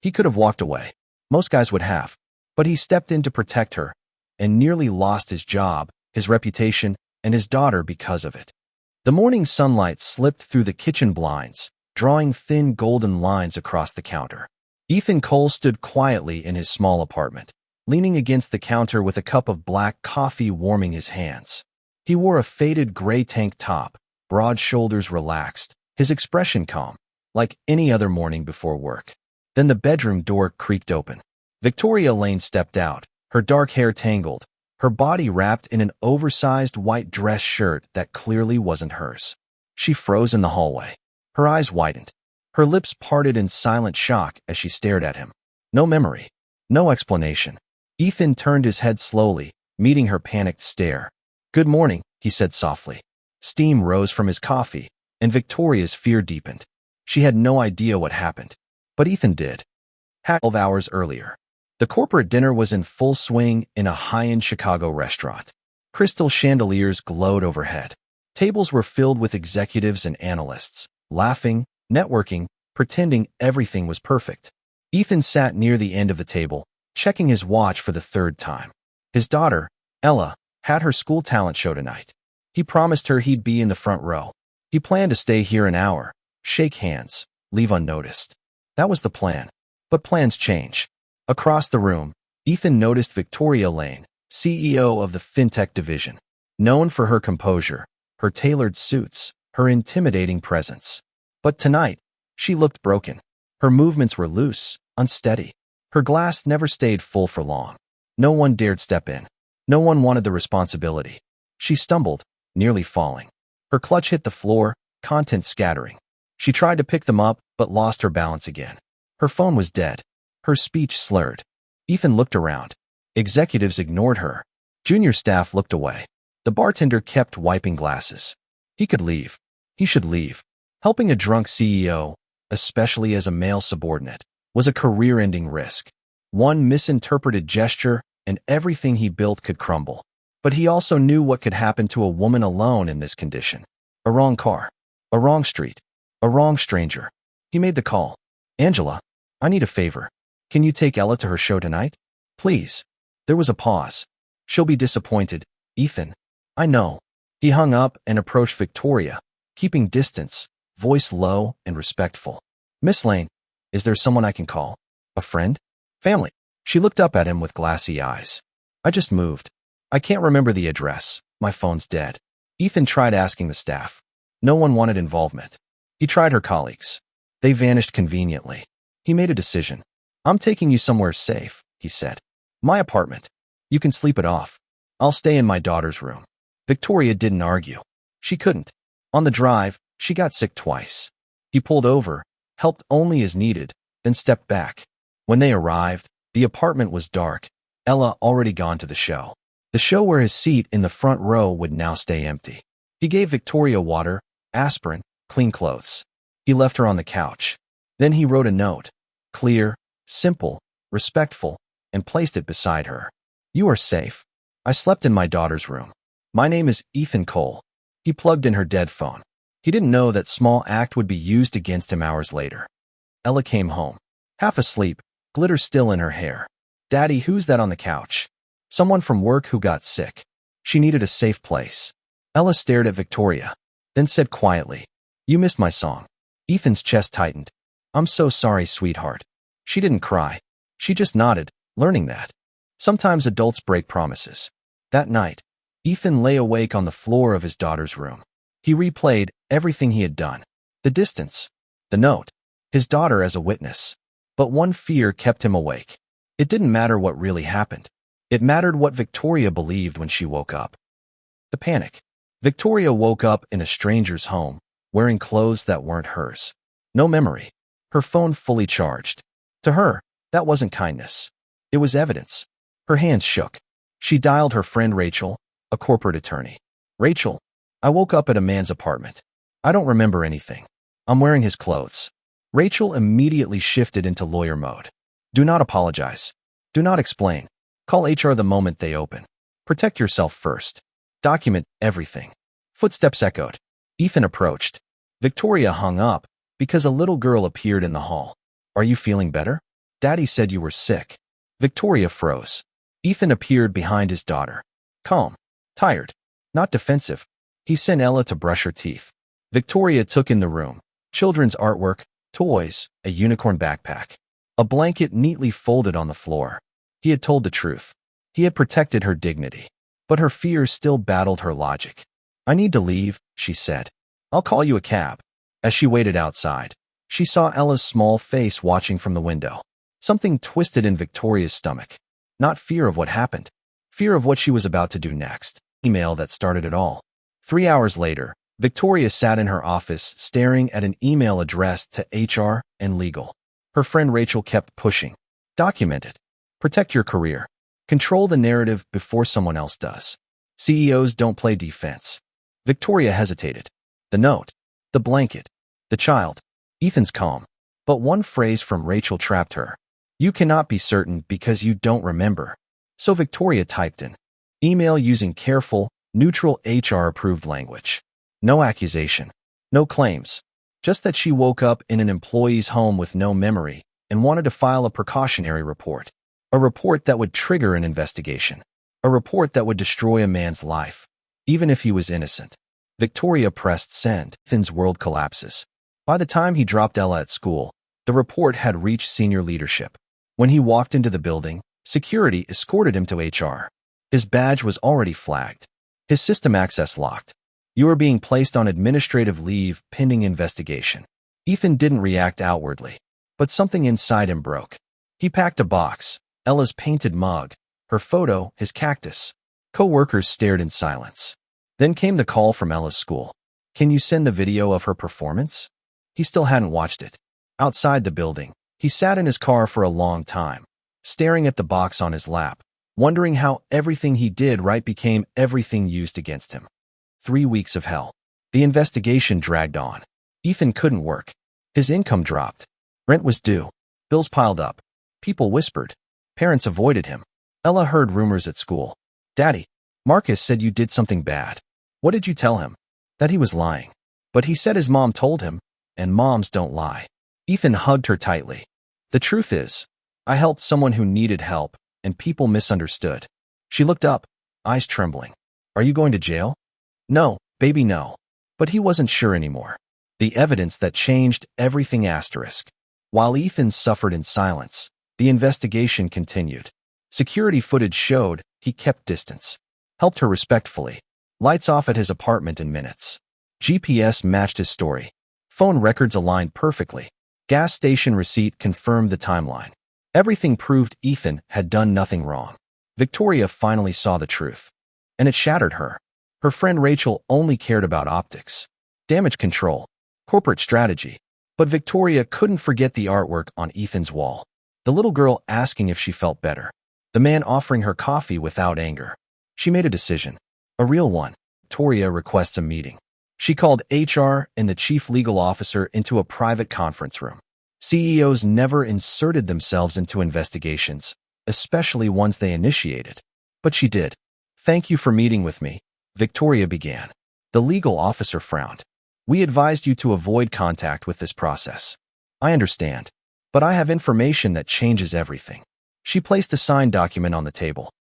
He could have walked away. Most guys would have. But he stepped in to protect her and nearly lost his job, his reputation, and his daughter because of it. The morning sunlight slipped through the kitchen blinds, drawing thin golden lines across the counter. Ethan Cole stood quietly in his small apartment, leaning against the counter with a cup of black coffee warming his hands. He wore a faded gray tank top, broad shoulders relaxed, his expression calm, like any other morning before work. Then the bedroom door creaked open. Victoria Lane stepped out, her dark hair tangled, her body wrapped in an oversized white dress shirt that clearly wasn't hers. She froze in the hallway. Her eyes widened. Her lips parted in silent shock as she stared at him. No memory. No explanation. Ethan turned his head slowly, meeting her panicked stare. "Good morning," he said softly. Steam rose from his coffee, and Victoria's fear deepened. She had no idea what happened. But Ethan did. 12 hours earlier. The corporate dinner was in full swing in a high-end Chicago restaurant. Crystal chandeliers glowed overhead. Tables were filled with executives and analysts, laughing, networking, pretending everything was perfect. Ethan sat near the end of the table, checking his watch for the third time. His daughter, Ella, had her school talent show tonight. He promised her he'd be in the front row. He planned to stay here an hour, shake hands, leave unnoticed. That was the plan. But plans change. Across the room, Ethan noticed Victoria Lane, CEO of the fintech division. Known for her composure, her tailored suits, her intimidating presence. But tonight, she looked broken. Her movements were loose, unsteady. Her glass never stayed full for long. No one dared step in. No one wanted the responsibility. She stumbled, nearly falling. Her clutch hit the floor, contents scattering. She tried to pick them up, but lost her balance again. Her phone was dead. Her speech slurred. Ethan looked around. Executives ignored her. Junior staff looked away. The bartender kept wiping glasses. He could leave. He should leave. Helping a drunk CEO, especially as a male subordinate, was a career-ending risk. One misinterpreted gesture, and everything he built could crumble. But he also knew what could happen to a woman alone in this condition. A wrong car. A wrong street. A wrong stranger. He made the call. "Angela, I need a favor. Can you take Ella to her show tonight? Please." There was a pause. "She'll be disappointed, Ethan." "I know." He hung up and approached Victoria, keeping distance, voice low and respectful. "Miss Lane, is there someone I can call? A friend? Family?" She looked up at him with glassy eyes. "I just moved. I can't remember the address. My phone's dead." Ethan tried asking the staff. No one wanted involvement. He tried her colleagues. They vanished conveniently. He made a decision. "I'm taking you somewhere safe," he said. "My apartment. You can sleep it off. I'll stay in my daughter's room." Victoria didn't argue. She couldn't. On the drive, she got sick twice. He pulled over, helped only as needed, then stepped back. When they arrived, the apartment was dark. Ella already gone to the show. The show where his seat in the front row would now stay empty. He gave Victoria water, aspirin, clean clothes. He left her on the couch. Then he wrote a note. Clear, simple, respectful, and placed it beside her. "You are safe. I slept in my daughter's room. My name is Ethan Cole." He plugged in her dead phone. He didn't know that small act would be used against him hours later. Ella came home. Half asleep, glitter still in her hair. "Daddy, who's that on the couch?" "Someone from work who got sick." She needed a safe place. Ella stared at Victoria, then said quietly, "You missed my song." Ethan's chest tightened. "I'm so sorry, sweetheart." She didn't cry. She just nodded, learning that. Sometimes adults break promises. That night, Ethan lay awake on the floor of his daughter's room. He replayed everything he had done. The distance, the note, his daughter as a witness. But one fear kept him awake. It didn't matter what really happened. It mattered what Victoria believed when she woke up. The panic. Victoria woke up in a stranger's home, wearing clothes that weren't hers. No memory. Her phone fully charged. To her, that wasn't kindness. It was evidence. Her hands shook. She dialed her friend Rachel, a corporate attorney. "Rachel, I woke up at a man's apartment. I don't remember anything. I'm wearing his clothes." Rachel immediately shifted into lawyer mode. "Do not apologize. Do not explain. Call HR the moment they open. Protect yourself first. Document everything." Footsteps echoed. Ethan approached. Victoria hung up because a little girl appeared in the hall. "Are you feeling better?" Daddy said you were sick. Victoria froze. Ethan appeared behind his daughter. Calm. Tired. Not defensive. He sent Ella to brush her teeth. Victoria took in the room. Children's artwork, toys, a unicorn backpack. A blanket neatly folded on the floor. He had told the truth. He had protected her dignity. But her fears still battled her logic. I need to leave, she said. I'll call you a cab. As she waited outside, she saw Ella's small face watching from the window. Something twisted in Victoria's stomach. Not fear of what happened. Fear of what she was about to do next. Email that started it all. 3 hours later, Victoria sat in her office staring at an email addressed to HR and legal. Her friend Rachel kept pushing. Document it. Protect your career. Control the narrative before someone else does. CEOs don't play defense. Victoria hesitated. The note. The blanket. The child. Ethan's calm. But one phrase from Rachel trapped her. You cannot be certain because you don't remember. So Victoria typed in. Email using careful, neutral HR-approved language. No accusation. No claims. Just that she woke up in an employee's home with no memory and wanted to file a precautionary report. A report that would trigger an investigation. A report that would destroy a man's life, even if he was innocent. Victoria pressed send. Ethan's world collapses. By the time he dropped Ella at school, the report had reached senior leadership. When he walked into the building, security escorted him to HR. His badge was already flagged. His system access locked. You are being placed on administrative leave pending investigation. Ethan didn't react outwardly, but something inside him broke. He packed a box, Ella's painted mug, her photo, his cactus. Co-workers stared in silence. Then came the call from Ella's school. Can you send the video of her performance? He still hadn't watched it. Outside the building, he sat in his car for a long time, staring at the box on his lap, wondering how everything he did right became everything used against him. 3 weeks of hell. The investigation dragged on. Ethan couldn't work. His income dropped. Rent was due. Bills piled up. People whispered. Parents avoided him. Ella heard rumors at school. Daddy, Marcus said you did something bad. What did you tell him? That he was lying. But he said his mom told him, and moms don't lie. Ethan hugged her tightly. The truth is, I helped someone who needed help, and people misunderstood. She looked up, eyes trembling. Are you going to jail? No, baby, no. But he wasn't sure anymore. The evidence that changed everything asterisk. While Ethan suffered in silence, the investigation continued. Security footage showed he kept distance. Helped her respectfully. Lights off at his apartment in minutes. GPS matched his story. Phone records aligned perfectly. Gas station receipt confirmed the timeline. Everything proved Ethan had done nothing wrong. Victoria finally saw the truth. And it shattered her. Her friend Rachel only cared about optics, damage control, corporate strategy. But Victoria couldn't forget the artwork on Ethan's wall. The little girl asking if she felt better. The man offering her coffee without anger. She made a decision. A real one. Victoria requests a meeting. She called HR and the chief legal officer into a private conference room. CEOs never inserted themselves into investigations, especially ones they initiated. But she did. Thank you for meeting with me, Victoria began. The legal officer frowned. We advised you to avoid contact with this process. I understand. But I have information that changes everything. She placed a signed document on the table.